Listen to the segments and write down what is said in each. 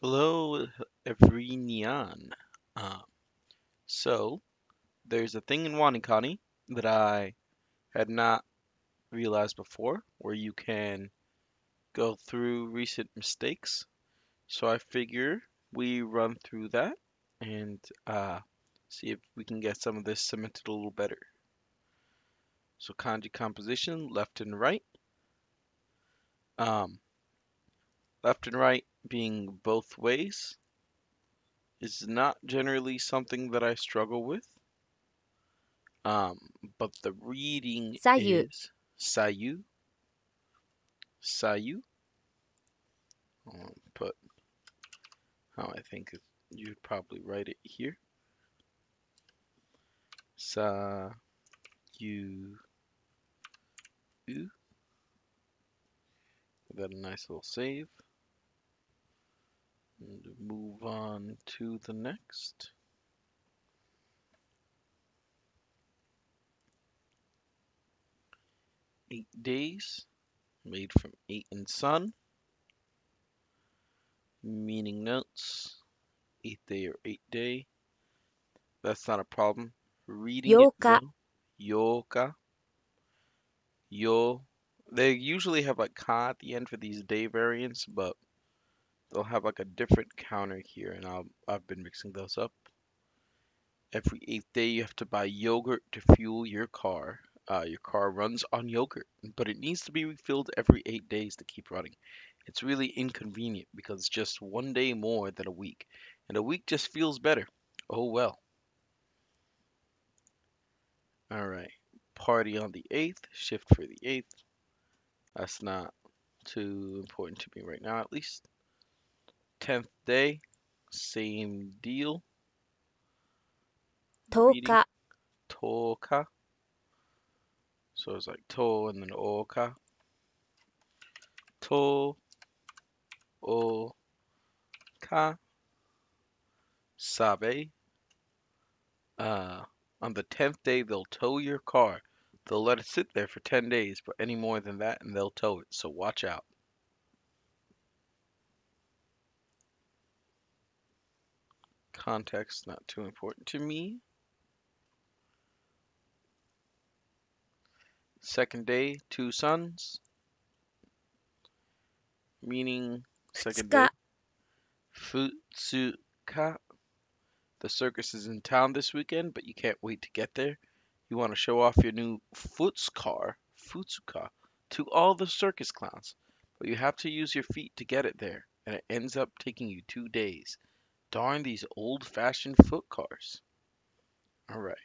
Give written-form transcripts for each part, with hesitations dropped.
Hello, everyone. Um, so, there's a thing in Wanikani that I had not realized before where you can go through recent mistakes. So I figure we run through that and see if we can get some of this cemented a little better. So kanji composition, left and right. Um, Left and right being both ways is not generally something that I struggle with. Um, but the reading 左右、is Sayu, Sayu. Put how I think you'd probably write it here. Sayu, u. Got a nice little save. And move on to the next. Eight days, made from eight and sun. Meaning notes, eighth day or eight day. That's not a problem. Reading it 8日、though, yoka, yo. They usually have like ka at the end for these day variants, but they'll have like a different counter here, and I've been mixing those up. Every eighth day, you have to buy yogurt to fuel your car. Your car runs on yogurt, but it needs to be refilled every 8 days to keep running. It's really inconvenient because it's just one day more than a week, and a week just feels better. Oh well. All right. Party on the 8th, shift for the 8th. That's not too important to me right now, at least. 10th day, same deal. 10 Reading 日、Toka. So it's like to and then oka. To, o, ka, sabe. Uh, on the 10th day, they'll tow your car. They'll let it sit there for 10 days, but any more than that, and they'll tow it. So watch out. Context not too important to me. Second day, two sons, meaning 2 second day. 日、Futsuka. The circus is in town this weekend, but you can't wait to get there. You want to show off your new Futsuka, to all the circus clowns, but you have to use your feet to get it there, and it ends up taking you 2 days. Darn these old-fashioned foot cars. All right,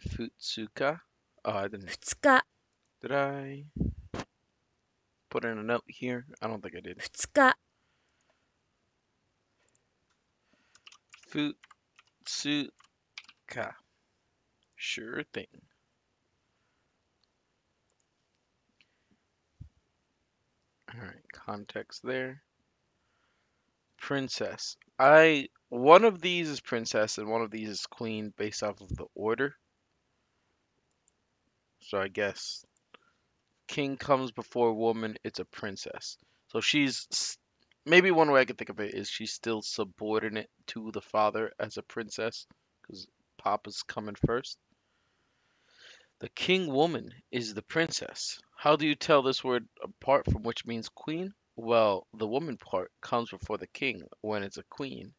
Futsuka. Oh, I didn't. 2日、Did I put in a note here? I don't think I did. 2日、Futsuka. Sure thing. All right, context there. Princess. One of these is princess and one of these is queen based off of the order. So I guess king comes before woman, it's a princess. So maybe one way I could think of it is she's still subordinate to the father as a princess because Papa's coming first. The king woman is the princess. How do you tell this word apart from which means queen? Well, the woman part comes before the king when it's a queen,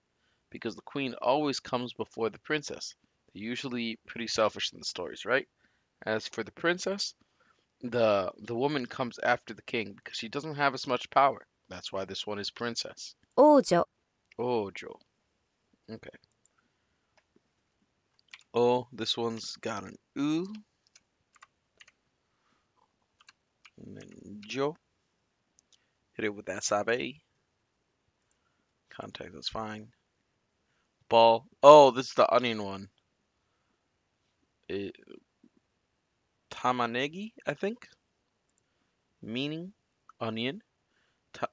because the queen always comes before the princess. They're usually pretty selfish in the stories, right? As for the princess, the woman comes after the king because she doesn't have as much power. That's why this one is princess. 王女、Ojo. Okay. Oh, this one's got an oo. And then jo. Hit it with that sabe. Contact is fine. Ball. Oh, this is the onion one. It, tamanegi, I think. Meaning onion. Ta-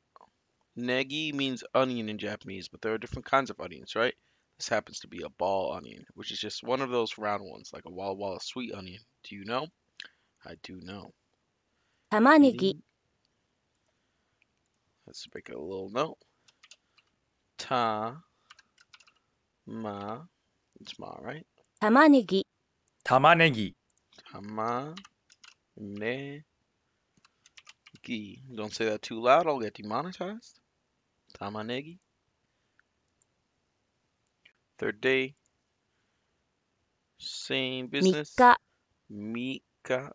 Negi means onion in Japanese, but there are different kinds of onions, right? This happens to be a ball onion, which is just one of those round ones, like a Walla Walla sweet onion. Do you know? I do know. 玉ねぎ、Meaning, Let's make a little note. Ta ma. It's ma, right? 玉ねぎ、玉ねぎ、 Tama ne gi. Don't say that too loud. I'll get demonetized. Tamanegi. Third day. Same 3 business. 日、 Mika.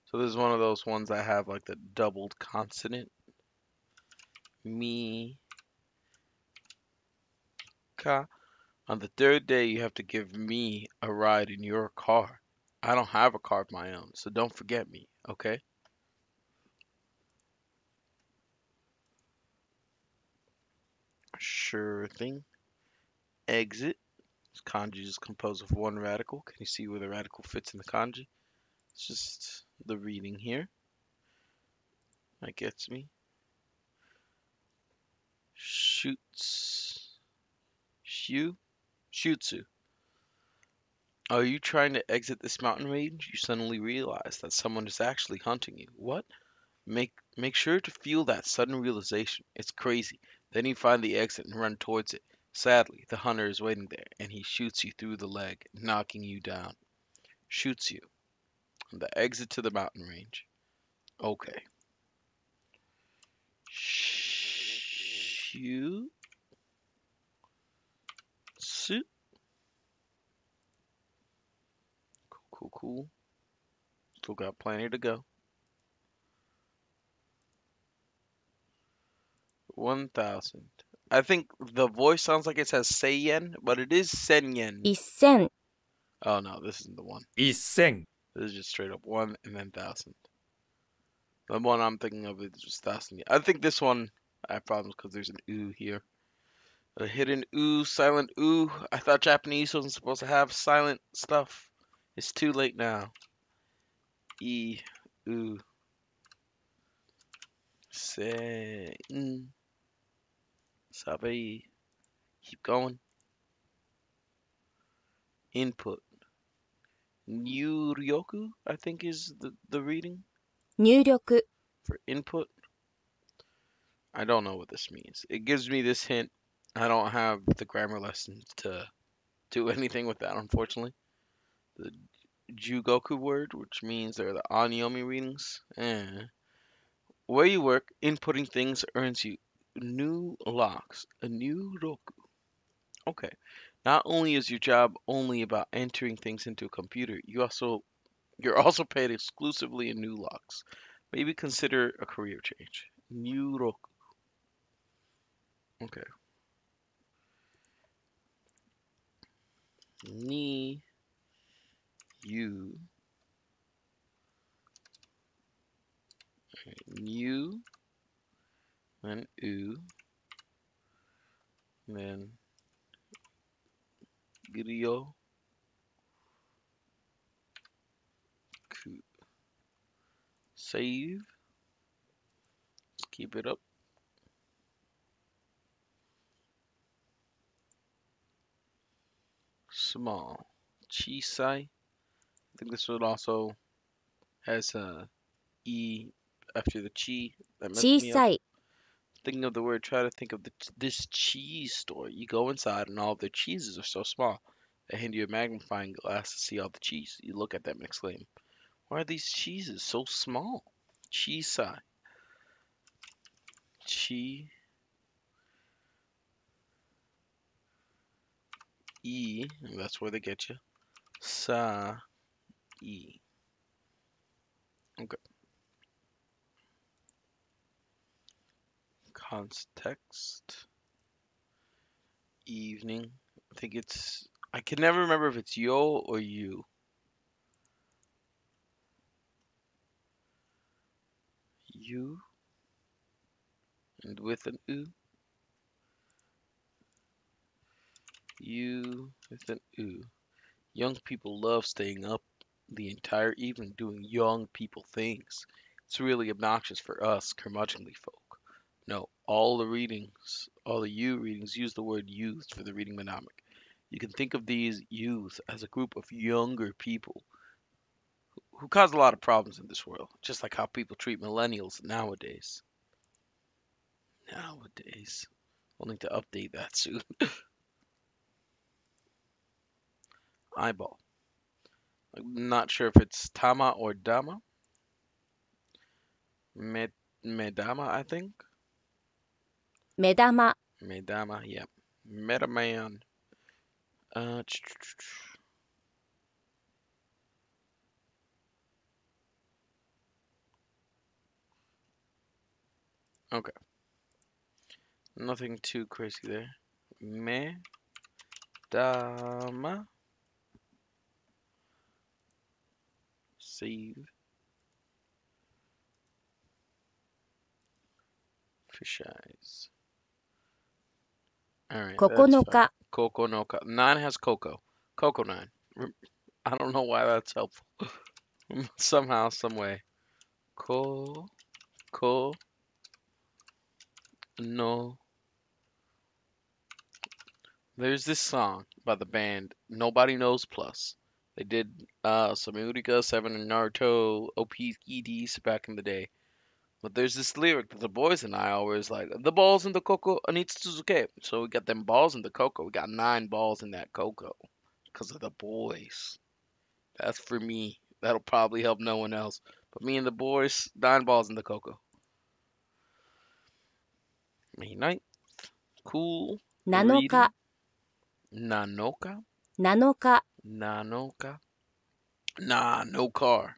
So this is one of those ones that have like the doubled consonant. Mika. On the third day, you have to give me a ride in your car. I don't have a car of my own, so don't forget me, okay? Sure thing. Exit. This kanji is composed of one radical. Can you see where the radical fits in the kanji? It's just the reading here. That gets me. Shoots. Shu. Shutsu. Are you trying to exit this mountain range? You suddenly realize that someone is actually hunting you. What? Make sure to feel that sudden realization. It's crazy. Then you find the exit and run towards it. Sadly, the hunter is waiting there, and he shoots you through the leg, knocking you down. Shoots you. The exit to the mountain range. Okay. Shoot. Suit. Cool, cool. Still got plenty to go. 1,000. I think the voice sounds like it says Seiyen, but it is Senyen. 1000、 Oh no, this isn't the one. 1000、 This is just straight up 1 and then 1,000. The one I'm thinking of is just 1,000. I think this one I have problems because there's an oo here. A hidden oo, silent oo. I thought Japanese wasn't supposed to have silent stuff. It's too late now. E, oo, se, sabe. Keep going. Input. Nuryoku, I think is the reading 入力、 for input. I don't know what this means. It gives me this hint. I don't have the grammar lessons to do anything with that, unfortunately. The Jugoku word, which means they're the Onyomi readings. Where you work, inputting things earns you new locks, a new roku. Okay. Not only is your job only about entering things into a computer, you're also paid exclusively in new locks. Maybe consider a career change. New roku. Okay. Ni you new then oo then Ryo ku. Save. Let's keep it up. Small. Chisai. I think this one also has a E after the chi. That messed 小 me up. さい、 Thinking of the word, try to think of this cheese store. You go inside and all of their cheeses are so small. They hand you a magnifying glass to see all the cheese. You look at them and exclaim, why are these cheeses so small? Chisai. Chi. E. And that's where they get you. Sa. E. Okay. Context. Evening. I think it's. I can never remember if it's yo or you. You. And with an oo. You with an oo. Young people love staying up the entire evening doing young people things. It's really obnoxious for us curmudgeonly folk. No, all the you readings use the word youth for the reading mnemonic. You can think of these youth as a group of younger people who cause a lot of problems in this world, just like how people treat millennials nowadays. Nowadays. We'll need to update that soon. Eyeball. I'm not sure if it's Tama or Dama. Medama, I think. 目玉 Medama, yep. Metaman. Uh, okay. Nothing too crazy there. Medama. Save. Fish eyes. Alright, that's 9 fine. 日 Coco no Ka. 9 has Coco. Coco 9. I don't know why that's helpful. Somehow, some way. Coco no. There's this song by the band Nobody Knows Plus. They did some Eureka 7 and Naruto OPEDs back in the day. But there's this lyric that the boys and I always like. The balls in the cocoa needs Suzuki. So we got them balls in the cocoa. We got 9 balls in that cocoa. Because of the boys. That's for me. That'll probably help no one else. But me and the boys, 9 balls in the cocoa. May night. Cool. 7 Reading. 日 Nanoka. 7日 Nanoka. Nah, no car.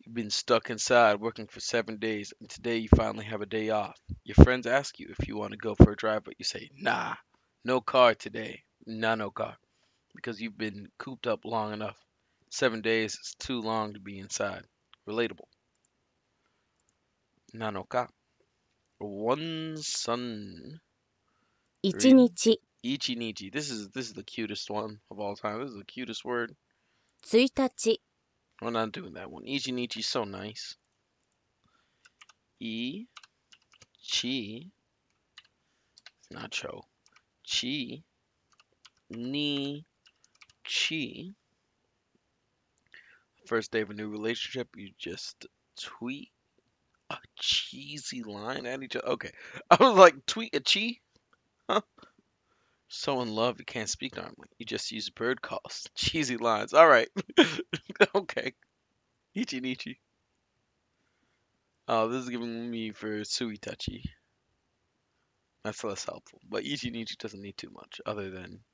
You've been stuck inside working for 7 days, and today you finally have a day off. Your friends ask you if you want to go for a drive, but you say, nah, no car today. Nah, no car. Because you've been cooped up long enough. 7 days is too long to be inside. Relatable. Nah, no car. One sun. 1 Read. 日 Ichinichi. This is the cutest one of all time. This is the cutest word. 1日 We're not doing that one. Ichinichi's so nice. Chi. Not cho. Chi. Ni. Chi. First day of a new relationship, you just tweet a cheesy line at each other. Okay. I was like, tweet a chi? Huh? So in love, you can't speak normally. You just use bird calls. Cheesy lines. All right. Okay. Ichi Nichi. Oh, this is giving me for Suitachi. That's less helpful. But Ichi Nichi doesn't need too much other than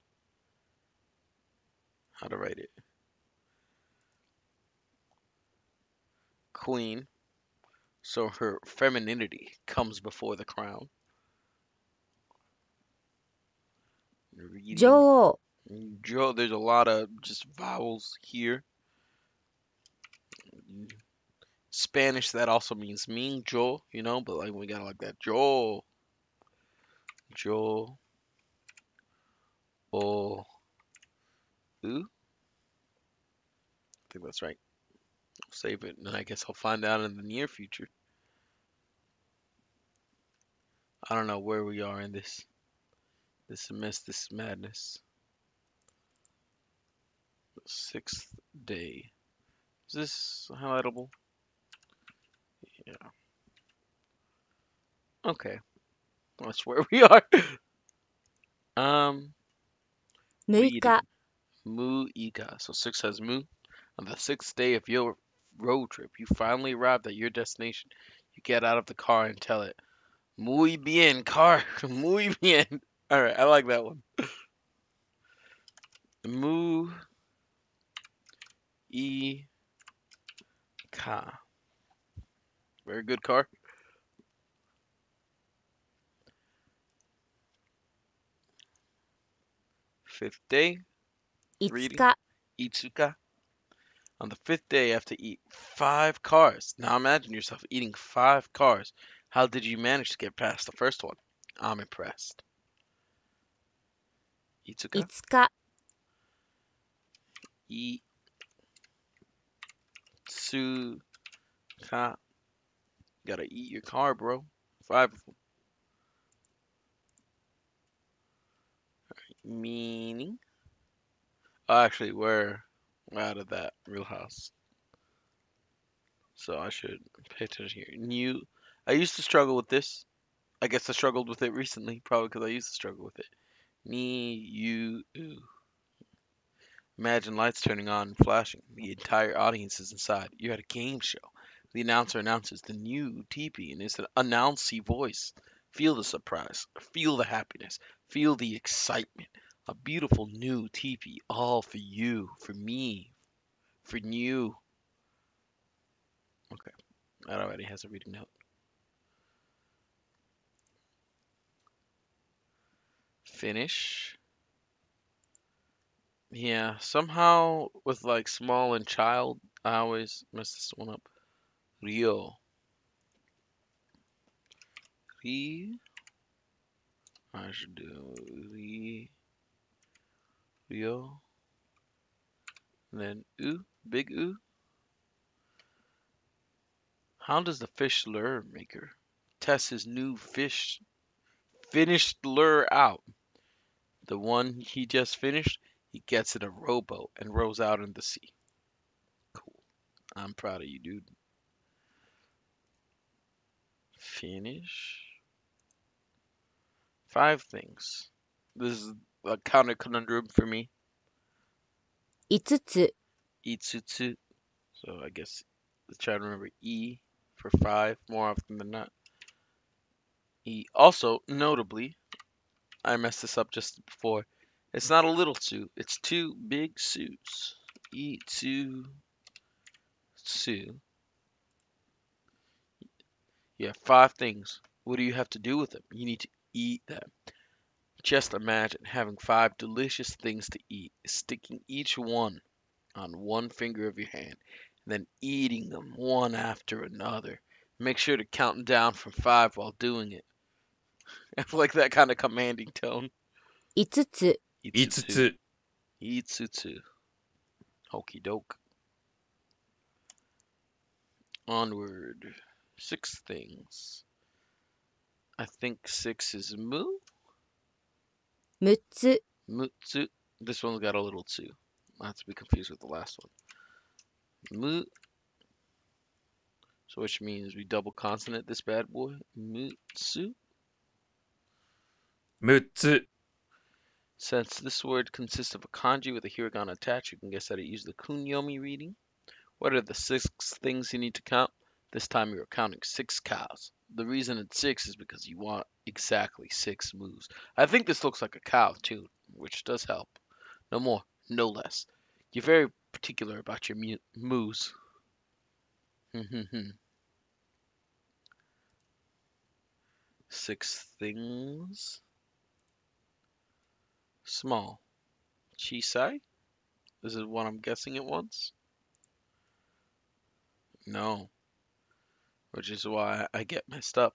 how to write it. Queen. So her femininity comes before the crown. Reading. 女王 Joe, there's a lot of just vowels here. Spanish, that also means mean Joe, you know, but like we got like that Joe, Joe, oh, ooh. I think that's right. I'll save it, and I guess I'll find out in the near future. I don't know where we are in this mess, this madness. 6th day. Is this highlightable? Yeah. Okay, that's where we are. 6 Reading. 日 Mu Ika. So 6 has Mu. On the 6th day of your road trip, you finally arrived at your destination. You get out of the car and tell it, Muy bien, car. Muy bien. All right, I like that one. Mu Ika. Very good car. 5th day. 5 Reading. 日 Itsuka. On the 5th day, you have to eat 5 cars. Now imagine yourself eating 5 cars. How did you manage to get past the first one? I'm impressed. Itsuka. 5日 Itsuka. Gotta eat your car, bro. 5 of them. Meaning. Actually, we're out of that Real House, so I should pay attention here. New. I used to struggle with this. I guess I struggled with it recently, probably because I used to struggle with it. Ni you ooh. Imagine lights turning on and flashing. The entire audience is inside. You're at a game show. The announcer announces the new teepee in his announcy voice. Feel the surprise. Feel the happiness. Feel the excitement. A beautiful new teepee, all for you, for me, for you. Okay, that already has a reading note. Finish. Yeah, somehow with like small and child, I always mess this one up. Rio. Ri. I should do Rio. And then oo, big oo. How does the fish lure maker test his new finished lure out? The one he just finished, he gets in a rowboat and rows out in the sea. Cool. I'm proud of you, dude. Finish. 5 things. This is a counter conundrum for me. 5つ、 Itsutsu. So I guess let's try to remember E for 5 more often than not. E. Also, notably, I messed this up just before. It's not a little suit, it's 2 big suits. Itsu. You have 5 things. What do you have to do with them? You need to eat them. Just imagine having 5 delicious things to eat, sticking each one on one finger of your hand, and then eating them one after another. Make sure to count down from 5 while doing it. I like that kind of commanding tone. 5つ、 5 Itsutsu. つ、 Itsutsu. Hokey doke. Onward. 6 things. I think 6 is mu. 6つ、 Mutsu. This one's got a little tsu. Not to be confused with the last one. Mu. So which means we double consonant this bad boy. Mutsu. 6つ、 Since this word consists of a kanji with a hiragana attached, you can guess that it used the kunyomi reading. What are the 6 things you need to count? This time you're counting 6 cows. The reason it's 6 is because you want exactly 6 moves. I think this looks like a cow too, which does help. No more, no less. You're very particular about your moves. 6 things. Small. Chisai? This is what I'm guessing it was? No. Which is why I get messed up.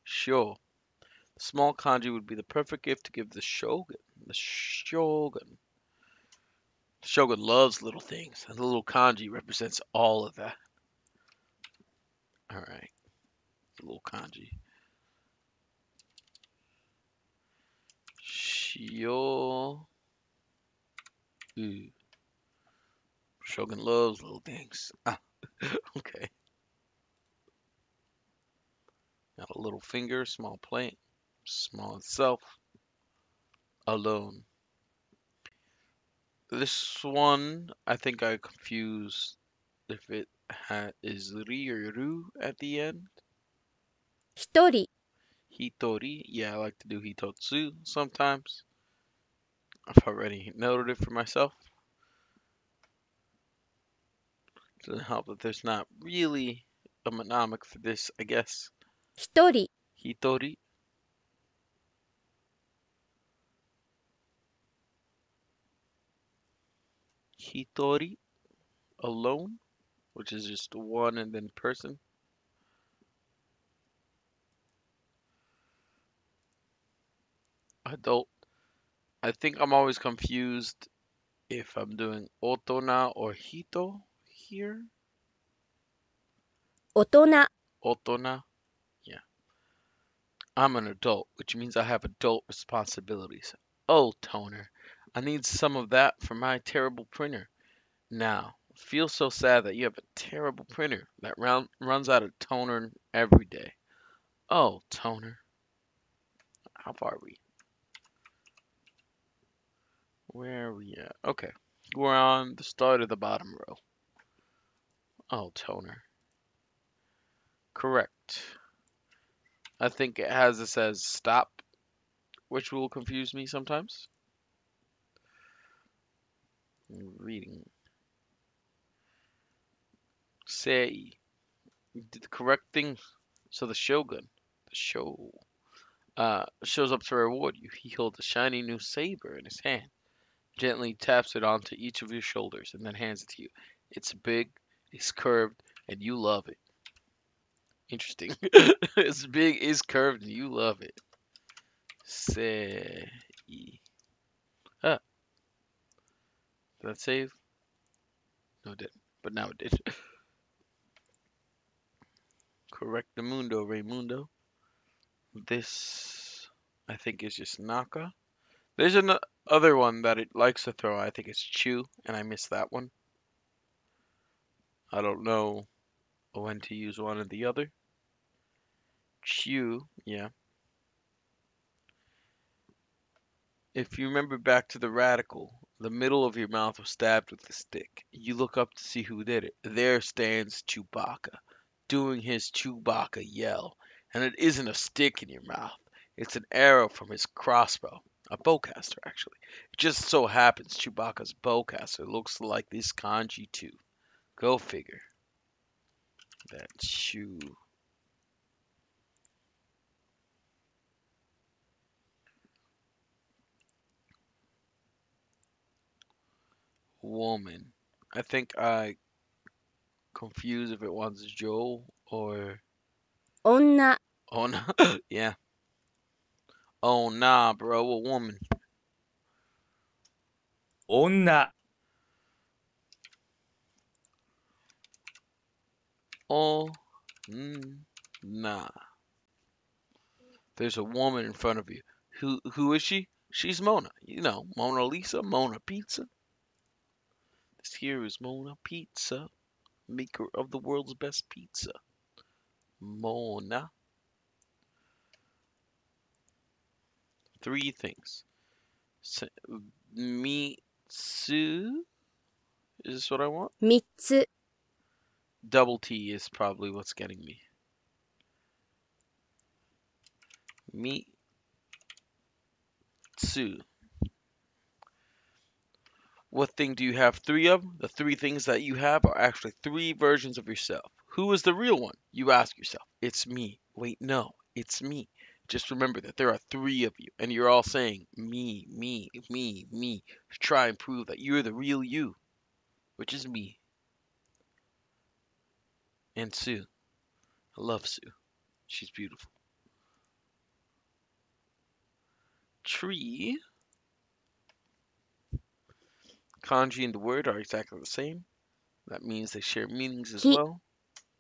Sure. Small kanji would be the perfect gift to give the shogun. The shogun. The shogun loves little things, and the little kanji represents all of that. Alright. The little kanji. Shio. Ooh. Shogun loves little things. Ah, okay. Got a little finger, small plate, small itself, alone. This one, I think I confused if it is ri or ru at the end. 1人、 Hitori, yeah, I like to do hitotsu sometimes. I've already noted it for myself. Doesn't help that there's not really a mnemonic for this, I guess. 1人、 Hitori. Hitori, alone, which is just one and then person. Adult. I think I'm always confused if I'm doing otona or hito here. 大人、 Otona, yeah. I'm an adult, which means I have adult responsibilities. Oh, Toner, I need some of that for my terrible printer. Now, feel so sad that you have a terrible printer that runs out of toner every day. Oh, toner. How far are we? Where are we at? Okay. We're on the start of the bottom row. Oh, toner. Correct. I think it has this as stop, which will confuse me sometimes. Reading. Say. You did the correct thing. So the Shogun, the show, shows up to reward you. He holds a shiny new saber in his hand, gently taps it onto each of your shoulders, and then hands it to you. It's big, it's curved, and you love it. Interesting. It's big, it's curved, and you love it. Say. Ah, did that save? No, it didn't. But now it did. Correctamundo, Raymundo. This, I think, is just Naka. There's another one that it likes to throw. I think it's Chew, and I missed that one. I don't know when to use one or the other. Chew, yeah. If you remember back to the radical, the middle of your mouth was stabbed with a stick. You look up to see who did it. There stands Chewbacca, doing his Chewbacca yell. And it isn't a stick in your mouth. It's an arrow from his crossbow. A bowcaster, actually. It just so happens Chewbacca's bowcaster looks like this kanji too. Go figure. That Chew. Woman. I think I confuse if it wants Joe or 女、 oh no. Yeah. Oh nah, bro, a woman. 女、 Oh nah. There's a woman in front of you. Who is she? She's Mona. You know, Mona Lisa, Mona Pizza. This here is Mona Pizza, maker of the world's best pizza. Mona. Three things. Mitsu. Is this what I want? 三つ、 Double T is probably what's getting me. Mitsu. What thing do you have three of? The three things that you have are actually three versions of yourself. Who is the real one? You ask yourself. It's me. Wait, no, it's me. Just remember that there are three of you, and you're all saying me, me, me, me to try and prove that you're the real you, which is me and Sue. I love Sue. She's beautiful. Tree. Kanji and the word are exactly the same. That means they share meanings as 木、 well.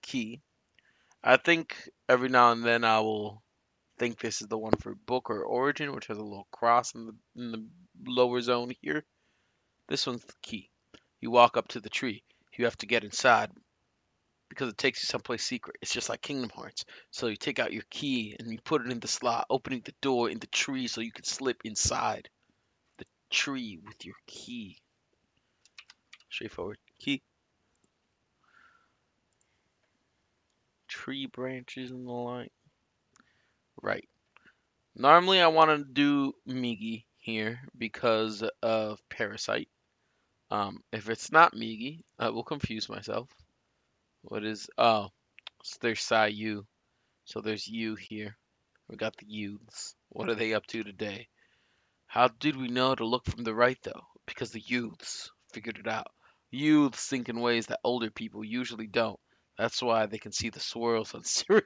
Key. I think every now and then I will think this is the one for book or origin, which has a little cross in the lower zone here. This one's the key. You walk up to the tree. You have to get inside because it takes you someplace secret. It's just like Kingdom Hearts. So you take out your key and you put it in the slot, opening the door in the tree so you can slip inside the tree with your key. Straightforward. Key. Tree branches and the like. Right. Normally I want to do Migi here because of Parasite. If it's not Migi, I will confuse myself. What is, oh, so there's Sayu. So there's you here. We got the youths. What are they up to today? How did we know to look from the right though? Because the youths figured it out. Youths think in ways that older people usually don't. That's why they can see the swirls on cereal,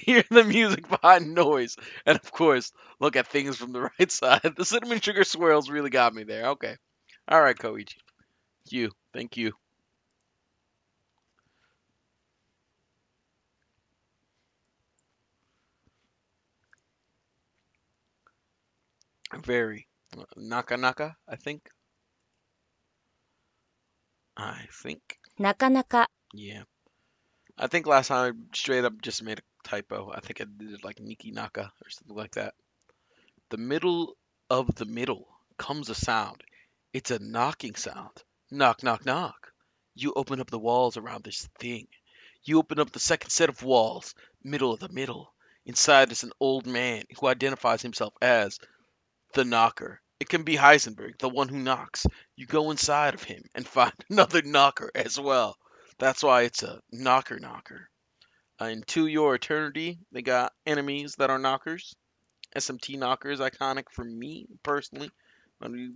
hear the music behind noise, and of course, look at things from the right side. The cinnamon sugar swirls really got me there. Okay. Alright, Koichi. You. Thank you. Very. Naka Naka, I think. I think. なかなか Yeah. I think last time I straight up just made a typo. I think I did it like Niki Naka or something like that. The middle of the middle comes a sound. It's a knocking sound. Knock, knock, knock. You open up the walls around this thing. You open up the second set of walls, middle of the middle. Inside is an old man who identifies himself as the knocker. It can be Heisenberg, the one who knocks. You go inside of him and find another knocker as well. That's why it's a knocker knocker. Into Your Eternity, they got enemies that are knockers. SMT knocker is iconic for me personally.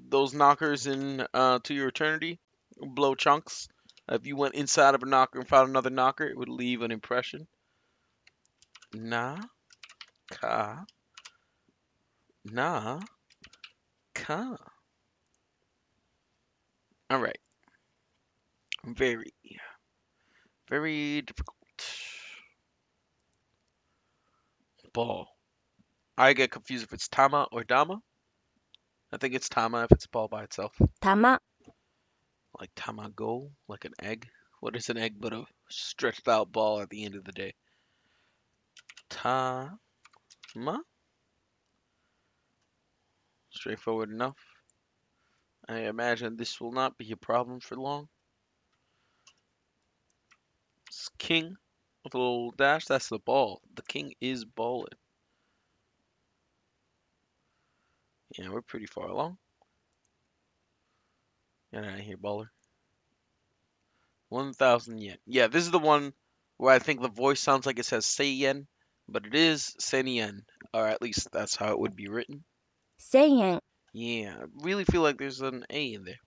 Those knockers in To Your Eternity blow chunks. If you went inside of a knocker and found another knocker, it would leave an impression. Na ka na ka. All right. Very, very difficult. Ball. I get confused if it's Tama or Dama. I think it's Tama if it's a ball by itself. 玉 Like Tamago, like an egg. What is an egg but a stretched out ball at the end of the day? Tama? Straightforward enough. I imagine this will not be a problem for long. It's king with a little dash. That's the ball. The king is balling. Yeah, we're pretty far along. Get out of here, baller. 1,000 yen. Yeah, this is the one where I think the voice sounds like it says Seiyen, but it is Senien, or at least that's how it would be written. 1000円 Yeah, I really feel like there's an A in there.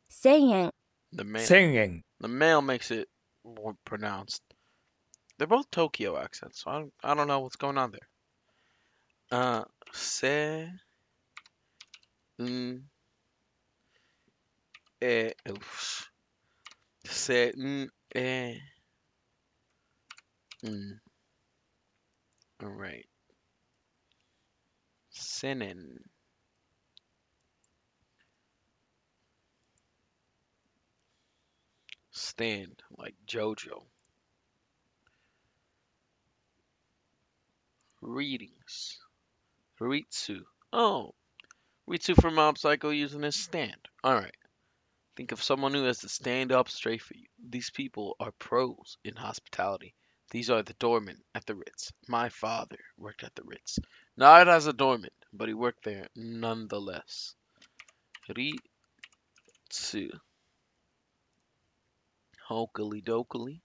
1000円 The male, 1000円 the male makes it more pronounced. They're both Tokyo accents, so I don't know what's going on there. Se, n, oof. Se, n, n. All right. Senen. Stand like JoJo. Readings. Ritsu. Oh, Ritsu from Mob Psycho using his stand. Alright. Think of someone who has to stand up straight for you. These people are pros in hospitality. These are the doormen at the Ritz. My father worked at the Ritz. Not as a doorman, but he worked there nonetheless. Ritsu. Hokely dokely.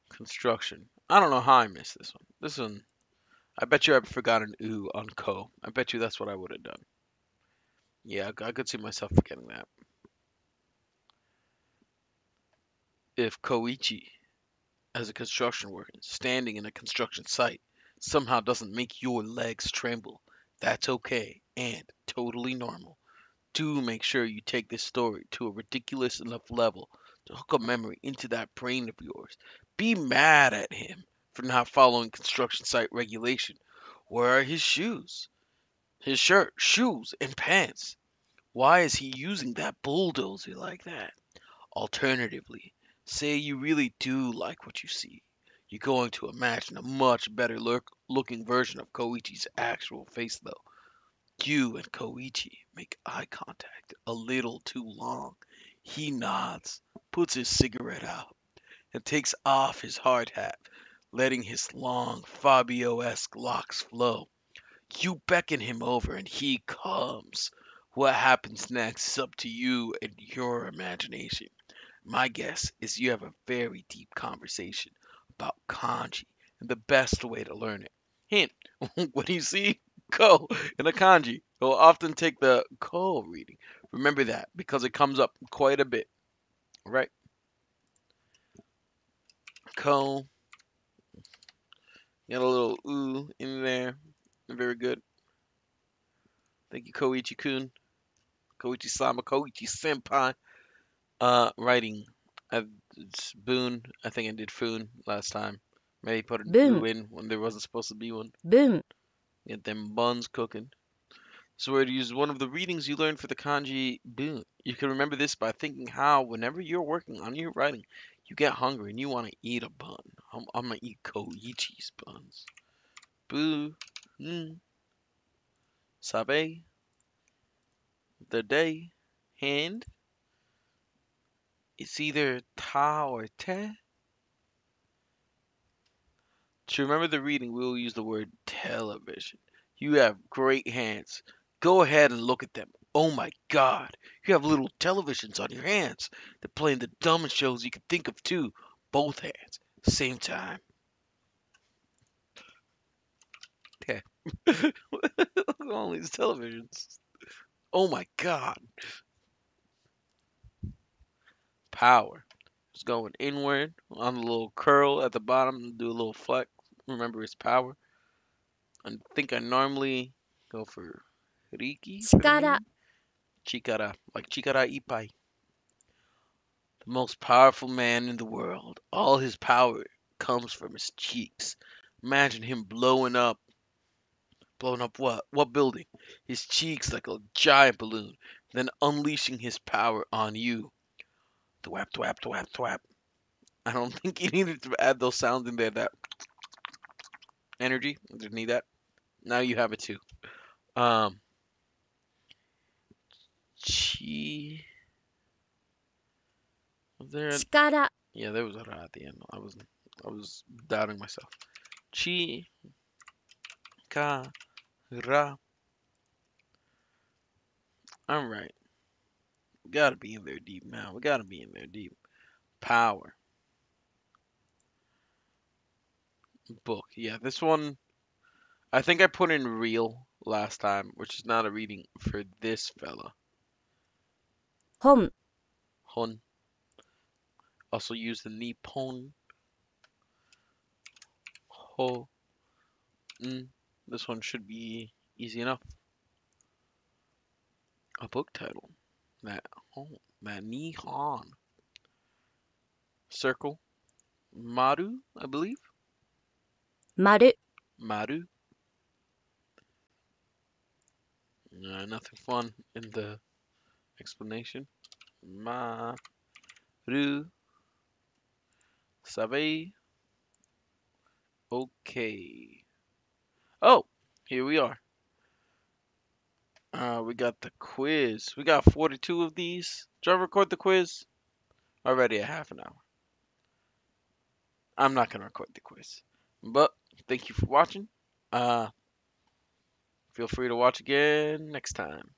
Construction. I don't know how I missed this one. This one, I bet you I forgot an ooh on ko. I bet you that's what I would have done. Yeah, I could see myself forgetting that. If Koichi, as a construction worker, standing in a construction site, somehow doesn't make your legs tremble, that's okay and totally normal. Do make sure you take this story to a ridiculous enough level to hook a memory into that brain of yours. Be mad at him for not following construction site regulation. Where are his shoes? His shirt, shoes, and pants? Why is he using that bulldozer like that? Alternatively, say you really do like what you see. You're going to imagine a much better looking version of Koichi's actual face, though. You and Koichi make eye contact a little too long. He nods, puts his cigarette out, and takes off his hard hat, letting his long Fabio-esque locks flow. You beckon him over and he comes. What happens next is up to you and your imagination. My guess is you have a very deep conversation about kanji and the best way to learn it. Hint, when you see ko in a kanji, you'll often take the ko reading. Remember that because it comes up quite a bit, right? Ko, got a little ooh in there. Very good. Thank you, Koichi-kun. Koichi-sama, Koichi-senpai. Writing. It's Boon. I think I did Foon last time. Maybe put a Boom. U in when there wasn't supposed to be one. 文 Get them buns cooking. So where to use one of the readings you learned for the kanji boon. You can remember this by thinking how whenever you're working on your writing, you get hungry and you want to eat a bun. I'm gonna eat Koichi's buns. Boo. Mm. Sabe. The day. Hand. It's either ta or te. To remember the reading, we will use the word television. You have great hands. Go ahead and look at them. Oh my God, you have little televisions on your hands. They're playing the dumbest shows you can think of too. Both hands, same time. Yeah. Look at all these televisions. Oh my God. Power. It's going inward on the little curl at the bottom. Do a little flex. Remember it's power. I think I normally go for Riki for the 力 meaning. Chikara, like Chikara Ipai. The most powerful man in the world. All his power comes from his cheeks. Imagine him blowing up. Blowing up what? What building? His cheeks like a giant balloon. Then unleashing his power on you. Thwap, thwap, thwap, thwap. I don't think you needed to add those sounds in there. That energy. I didn't need that. Now you have it too. Um, chi. Was there? 力 Yeah, there was a ra at the end. I was doubting myself. Chi ka ra. All right. We gotta be in there deep now. We gotta be in there deep. Power. Book. Yeah, this one I think I put in real last time, which is not a reading for this fella. 本 Hon. Also use the Nippon. Ho. This one should be easy enough. A book title. That that Nihon. Circle. Maru, I believe. 丸 Maru. Nothing fun in the explanation. Maru. Sabe. Okay. Oh, here we are. We got the quiz. We got 42 of these. Did I record the quiz? Already a half an hour. I'm not gonna record the quiz. But thank you for watching. Uh, feel free to watch again next time.